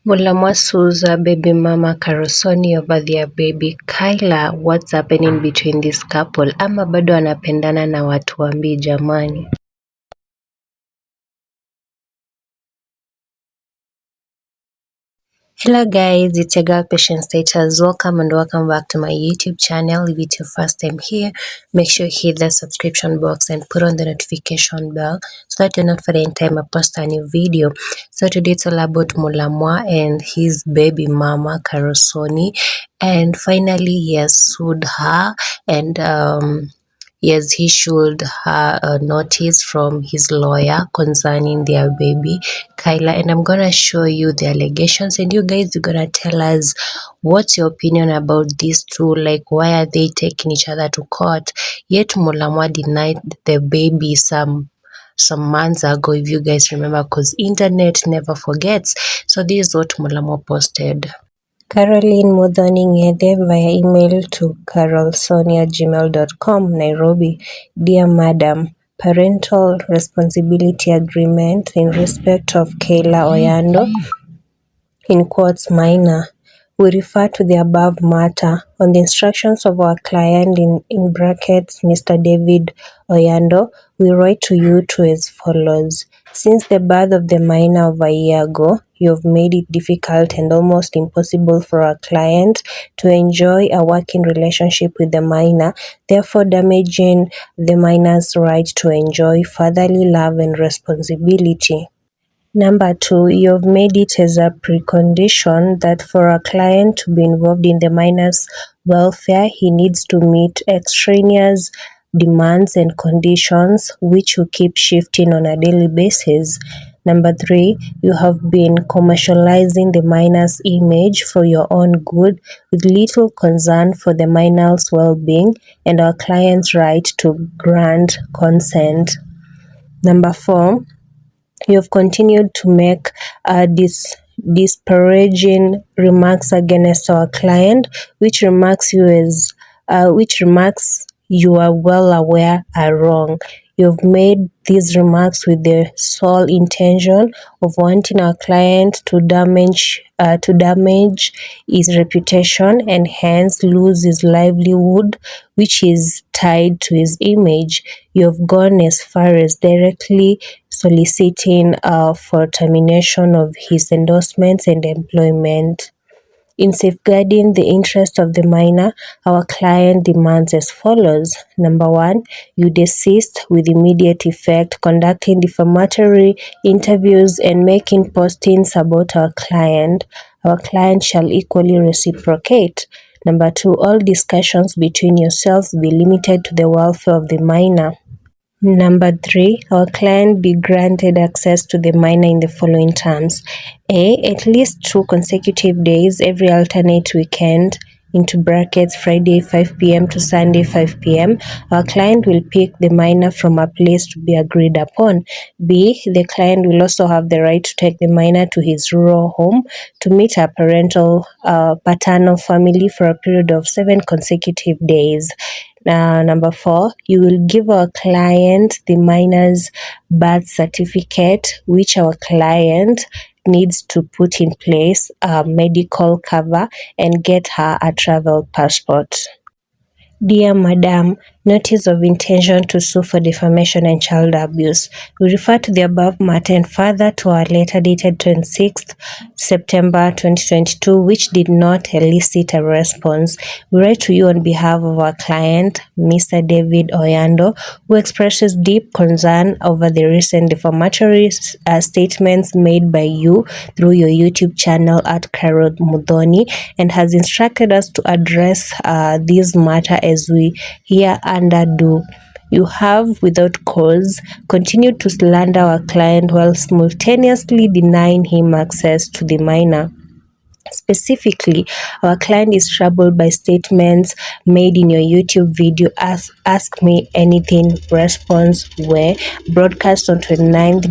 Mulamwah sues her baby mama Sonnie over their baby Kyla. What's happening between this couple? Ama bado wanapendana na watu wambii jamani? Hello guys, it's your girl Patience Status. Welcome and welcome back to my YouTube channel. If it's your first time here, make sure you hit the subscription box and put on the notification bell so that you're not for any time I post a new video. So today it's all about Mulamwah and his baby mama Sonnie, and finally he has sued her and he has issued her a notice from his lawyer concerning their baby Kyla, and I'm gonna show you the allegations and you guys are gonna tell us what's your opinion about these two. Like, why are they taking each other to court? Yet Mulamwah denied the baby some months ago, if you guys remember, because internet never forgets. So this is what Mulamwah posted. Caroline Muthoni Ng'ethe via email to carolsonnie@gmail.com, Nairobi. Dear Madam, Parental Responsibility Agreement in respect of Kayla Oyando, in quotes minor. We refer to the above matter on the instructions of our client in brackets Mr. David Oyando. We write to you two as follows. Since the birth of the minor of a year ago, you have made it difficult and almost impossible for our client to enjoy a working relationship with the minor, therefore damaging the minor's right to enjoy fatherly love and responsibility. Number 2, you have made it as a precondition that for a client to be involved in the minor's welfare, he needs to meet extraneous demands and conditions which you keep shifting on a daily basis. Number 3, you have been commercializing the minor's image for your own good with little concern for the minor's well-being and our client's right to grant consent. Number 4, you have continued to make disparaging remarks against our client, which remarks you are well aware are wrong. You have made these remarks with the sole intention of wanting our client to damage his reputation and hence lose his livelihood, which is tied to his image. You have gone as far as directly soliciting for termination of his endorsements and employment. In safeguarding the interest of the minor, our client demands as follows. Number 1, you desist with immediate effect conducting defamatory interviews and making postings about our client. Our client shall equally reciprocate. Number 2, all discussions between yourselves be limited to the welfare of the minor. Number 3, our client be granted access to the minor in the following terms. A, at least 2 consecutive days every alternate weekend, into brackets Friday 5 p.m. to Sunday 5 p.m. Our client will pick the minor from a place to be agreed upon. B, the client will also have the right to take the minor to his rural home to meet a paternal family for a period of 7 consecutive days. Number 4, you will give our client the minor's birth certificate, which our client needs to put in place a medical cover and get her a travel passport. Dear Madam, notice of intention to sue for defamation and child abuse. We refer to the above matter and further to our letter dated 26th September 2022, which did not elicit a response. We write to you on behalf of our client, Mr. David Oyando, who expresses deep concern over the recent defamatory statements made by you through your YouTube channel at Carol Muthoni, and has instructed us to address this matter as we hereunder do. You have, without cause, continued to slander our client while simultaneously denying him access to the minor. Specifically, our client is troubled by statements made in your YouTube video Ask Me Anything response were broadcast on 29th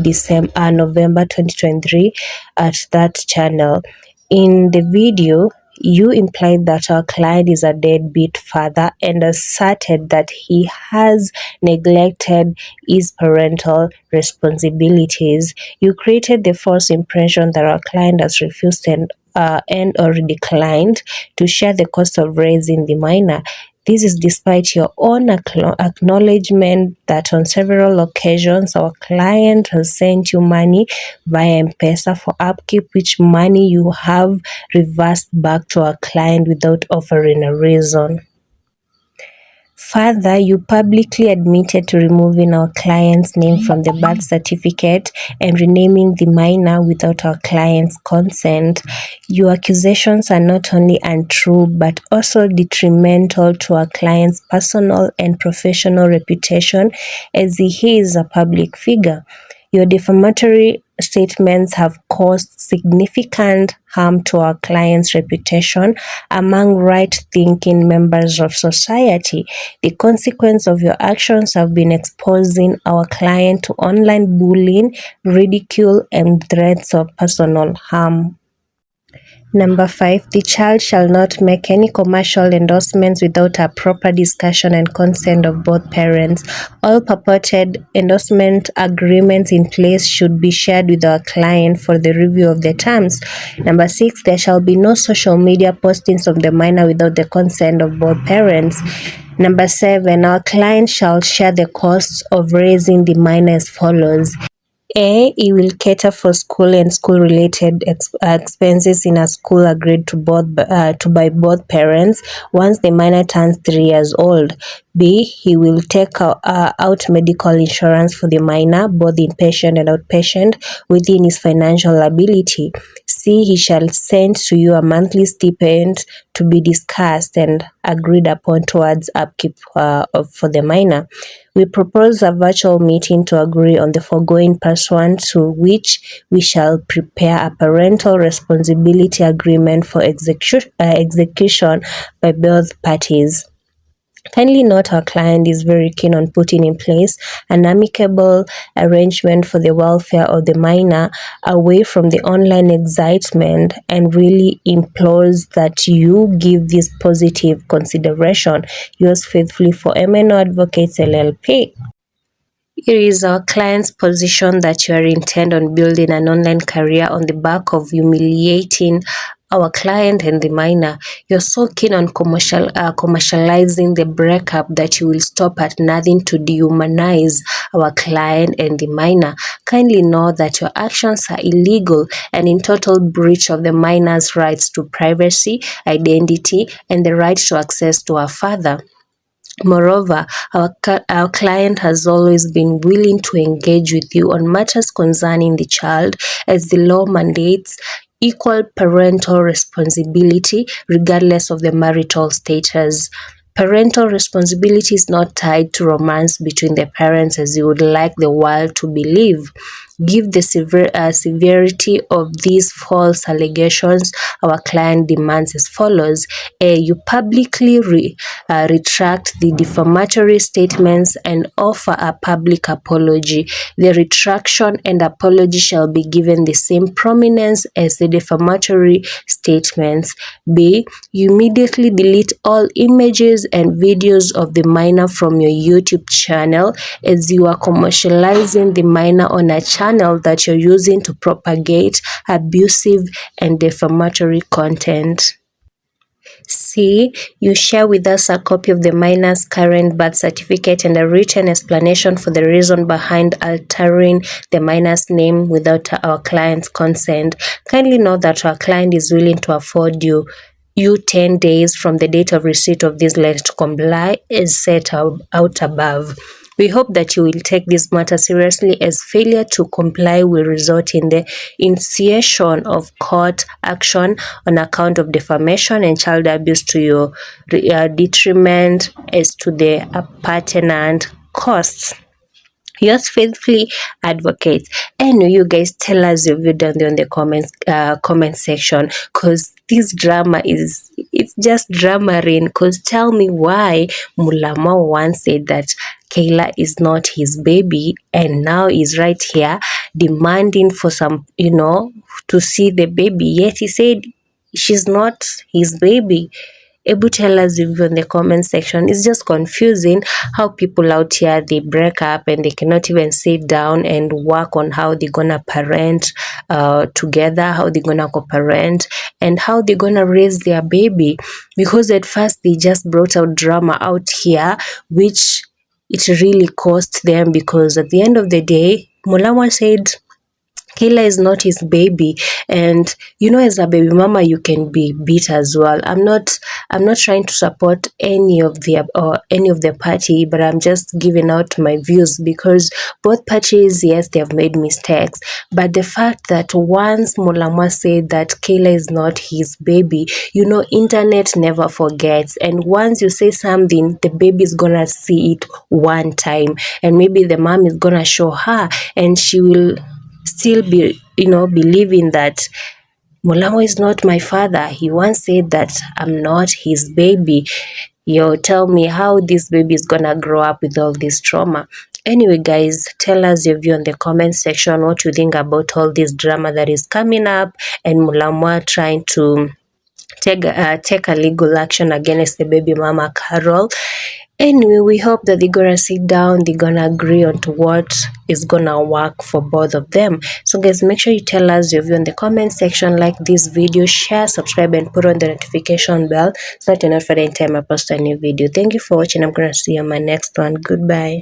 November 2023 at that channel. In the video, You implied that our client is a deadbeat father and asserted that he has neglected his parental responsibilities. You created the false impression that our client has refused and or declined to share the cost of raising the minor. This is despite your own acknowledgement that on several occasions our client has sent you money via M-Pesa for upkeep, which money you have reversed back to our client without offering a reason. Further, you publicly admitted to removing our client's name from the birth certificate and renaming the minor without our client's consent. Your accusations are not only untrue but also detrimental to our client's personal and professional reputation, as he is a public figure. Your defamatory statements have caused significant harm to our client's reputation among right-thinking members of society. The consequence of your actions have been exposing our client to online bullying, ridicule, and threats of personal harm. Number 5, the child shall not make any commercial endorsements without a proper discussion and consent of both parents. All purported endorsement agreements in place should be shared with our client for the review of the terms. Number 6, there shall be no social media postings of the minor without the consent of both parents. Number 7, our client shall share the costs of raising the minor as follows. A. He will cater for school and school-related expenses in a school agreed to by both parents once the minor turns 3 years old. B. He will take out medical insurance for the minor, both inpatient and outpatient, within his financial ability. C. He shall send to you a monthly stipend to be discussed and agreed upon towards upkeep for the minor. We propose a virtual meeting to agree on the foregoing, pursuant to which we shall prepare a parental responsibility agreement for execution by both parties. Kindly note our client is very keen on putting in place an amicable arrangement for the welfare of the minor away from the online excitement and really implores that you give this positive consideration. Yours faithfully for MNO Advocates LLP. It is our client's position that you are intent on building an online career on the back of humiliating our client and the minor. You're so keen on commercializing the breakup that you will stop at nothing to dehumanize our client and the minor. Kindly know that your actions are illegal and in total breach of the minor's rights to privacy, identity, and the right to access to our father. Moreover, our client has always been willing to engage with you on matters concerning the child, as the law mandates equal parental responsibility regardless of the marital status. Parental responsibility is not tied to romance between the parents as you would like the world to believe. Give the severity of these false allegations, our client demands as follows. A. You publicly retract the defamatory statements and offer a public apology. The retraction and apology shall be given the same prominence as the defamatory statements. B. You immediately delete all images and videos of the minor from your YouTube channel, as you are commercializing the minor on a channel that you're using to propagate abusive and defamatory content. C. You share with us a copy of the minor's current birth certificate and a written explanation for the reason behind altering the minor's name without our client's consent. Kindly note that our client is willing to afford you 10 days from the date of receipt of this letter to comply as set out above. We hope that you will take this matter seriously, as failure to comply will result in the initiation of court action on account of defamation and child abuse to your detriment as to the appurtenant costs. Yours faithfully, Advocates. And you guys tell us your view down there in the comment section, because this drama it's just drama-ring. Because tell me why Mulamwah once said that Kayla is not his baby, and now he's right here demanding for some, to see the baby. Yet he said she's not his baby. Able tell us if in the comment section. It's just confusing how people out here, they break up and they cannot even sit down and work on how they're gonna parent together, how they're gonna co-parent, and how they're gonna raise their baby. Because at first they just brought out drama out here, which it really cost them, because at the end of the day, Mulamwah said Kayla is not his baby, and as a baby mama you can be beat as well. I'm not trying to support any of the party, but I'm just giving out my views, because both parties, yes, they have made mistakes, but the fact that once Mulamwah said that Kayla is not his baby, internet never forgets, and once you say something, the baby is gonna see it one time, and maybe the mom is gonna show her, and she will still be believing that Mulamwah is not my father. He once said that I'm not his baby. Tell me how this baby is gonna grow up with all this trauma. Anyway, guys, tell us your view on the comment section, what you think about all this drama that is coming up, and Mulamwah trying to take a legal action against the baby mama Carol. Anyway, we hope that they're gonna sit down, they're gonna agree on to what is gonna work for both of them. So guys, make sure you tell us your view in the comment section, like this video, share, subscribe, and put on the notification bell so that you're not for any time I post a new video. Thank you for watching. I'm gonna see you on my next one. Goodbye.